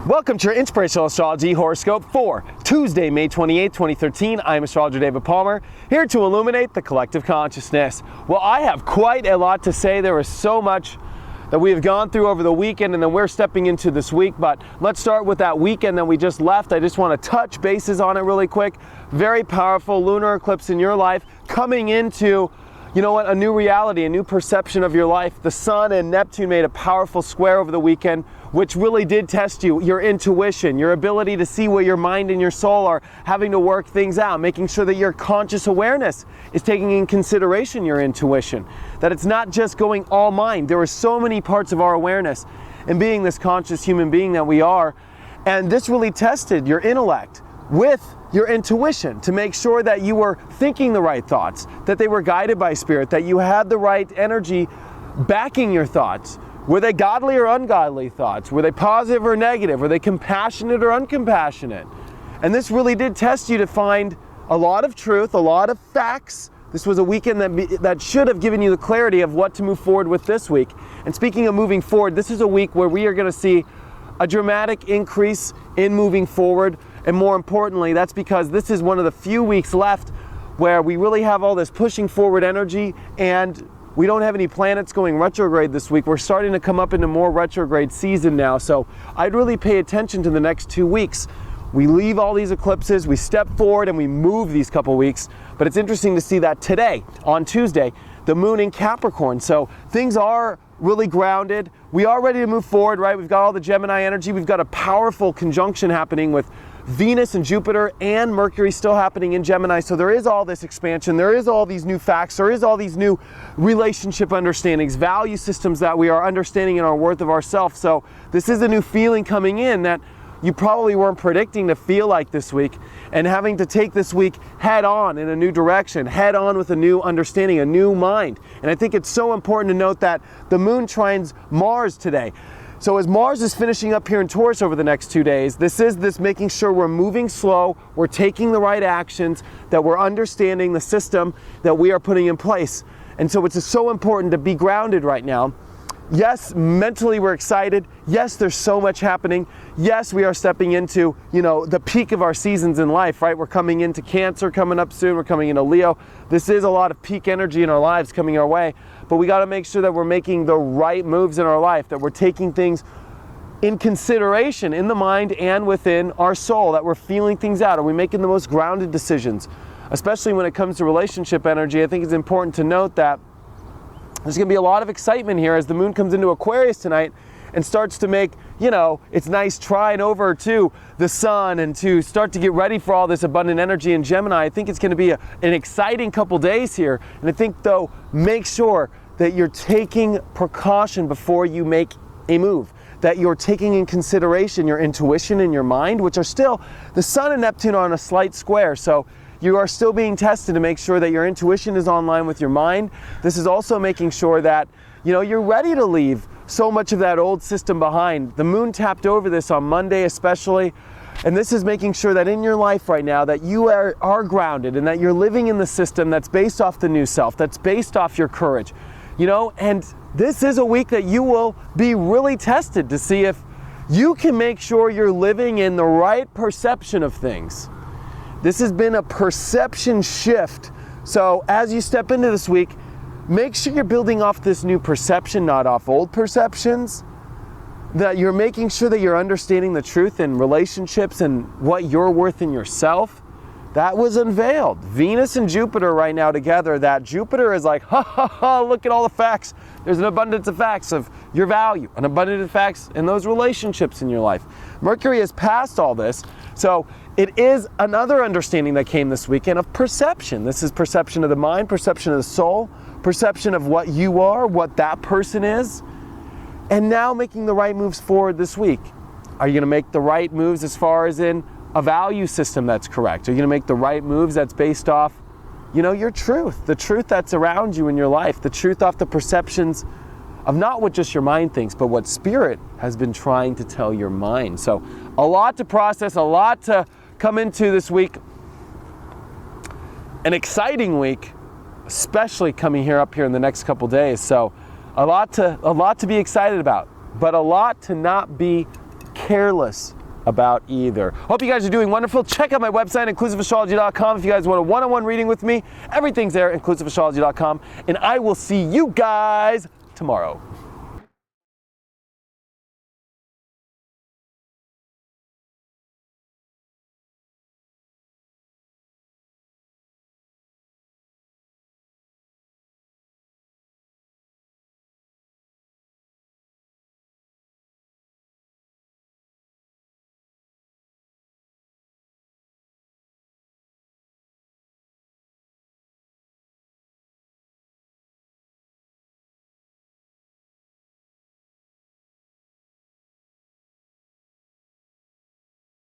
Welcome to your Inspirational Astrology Horoscope for Tuesday, May 28, 2013. I'm astrologer David Palmer, here to illuminate the collective consciousness. Well, I have quite a lot to say. There is so much that we have gone through over the weekend, and then we're stepping into this week. But let's start with that weekend that we just left. I just want to touch bases on it really quick. Very powerful lunar eclipse in your life coming into, a new reality, a new perception of your life. The Sun and Neptune made a powerful square over the weekend, which really did test you, your intuition, your ability to see where your mind and your soul are having to work things out, making sure that your conscious awareness is taking in consideration your intuition, that it's not just going all mind. There are so many parts of our awareness and being this conscious human being that we are, and this really tested your intellect with your intuition to make sure that you were thinking the right thoughts, that they were guided by spirit, that you had the right energy backing your thoughts. Were they godly or ungodly thoughts? Were they positive or negative? Were they compassionate or uncompassionate? And this really did test you to find a lot of truth, a lot of facts. This was a weekend that should have given you the clarity of what to move forward with this week. And speaking of moving forward, this is a week where we are going to see a dramatic increase in moving forward. And more importantly, that's because this is one of the few weeks left where we really have all this pushing forward energy, and we don't have any planets going retrograde this week. We're starting to come up into more retrograde season now. So I'd really pay attention to the next 2 weeks. We leave all these eclipses, we step forward and we move these couple weeks. But it's interesting to see that today, on Tuesday, the moon in Capricorn. So things are really grounded. We are ready to move forward, right? We've got all the Gemini energy. We've got a powerful conjunction happening with Venus and Jupiter and Mercury still happening in Gemini. So there is all this expansion. There is all these new facts. There is all these new relationship understandings, value systems that we are understanding in our worth of ourselves. So this is a new feeling coming in that you probably weren't predicting to feel like this week, and having to take this week head on in a new direction, head on with a new understanding, a new mind. And I think it's so important to note that the moon trines Mars today. So as Mars is finishing up here in Taurus over the next 2 days, this is making sure we're moving slow, we're taking the right actions, that we're understanding the system that we are putting in place. And so it's so important to be grounded right now. Yes, mentally we're excited. Yes, there's so much happening. Yes, we are stepping into, the peak of our seasons in life, right? We're coming into Cancer coming up soon. We're coming into Leo. This is a lot of peak energy in our lives coming our way. But we got to make sure that we're making the right moves in our life, that we're taking things in consideration in the mind and within our soul, that we're feeling things out. Are we making the most grounded decisions? Especially when it comes to relationship energy, I think it's important to note that there's going to be a lot of excitement here as the moon comes into Aquarius tonight and starts to make, it's nice trying over to the sun and to start to get ready for all this abundant energy in Gemini. I think it's going to be an exciting couple days here. And I think, though, make sure that you're taking precaution before you make a move, that you're taking in consideration your intuition and your mind, which are still, the Sun and Neptune are on a slight square. So you are still being tested to make sure that your intuition is online with your mind. This is also making sure that, you're ready to leave so much of that old system behind. The moon tapped over this on Monday especially, and this is making sure that in your life right now that you are grounded and that you're living in the system that's based off the new self, that's based off your courage, and this is a week that you will be really tested to see if you can make sure you're living in the right perception of things. This has been a perception shift. So as you step into this week, make sure you're building off this new perception, not off old perceptions, that you're making sure that you're understanding the truth in relationships and what you're worth in yourself. That was unveiled. Venus and Jupiter right now together, that Jupiter is like, ha ha ha, look at all the facts. There's an abundance of facts of your value, an abundance of facts in those relationships in your life. Mercury has passed all this. So it is another understanding that came this weekend of perception. This is perception of the mind, perception of the soul, perception of what you are, what that person is, and now making the right moves forward this week. Are you going to make the right moves as far as in a value system that's correct? Are you going to make the right moves that's based off, your truth, the truth that's around you in your life, the truth off the perceptions of not what just your mind thinks, but what spirit has been trying to tell your mind. So a lot to process, a lot to come into this week. An exciting week, especially coming up here in the next couple days. So a lot to be excited about, but a lot to not be careful careless about either. Hope you guys are doing wonderful. Check out my website, inclusiveastrology.com, if you guys want a one-on-one reading with me. Everything's there, inclusiveastrology.com, and I will see you guys tomorrow.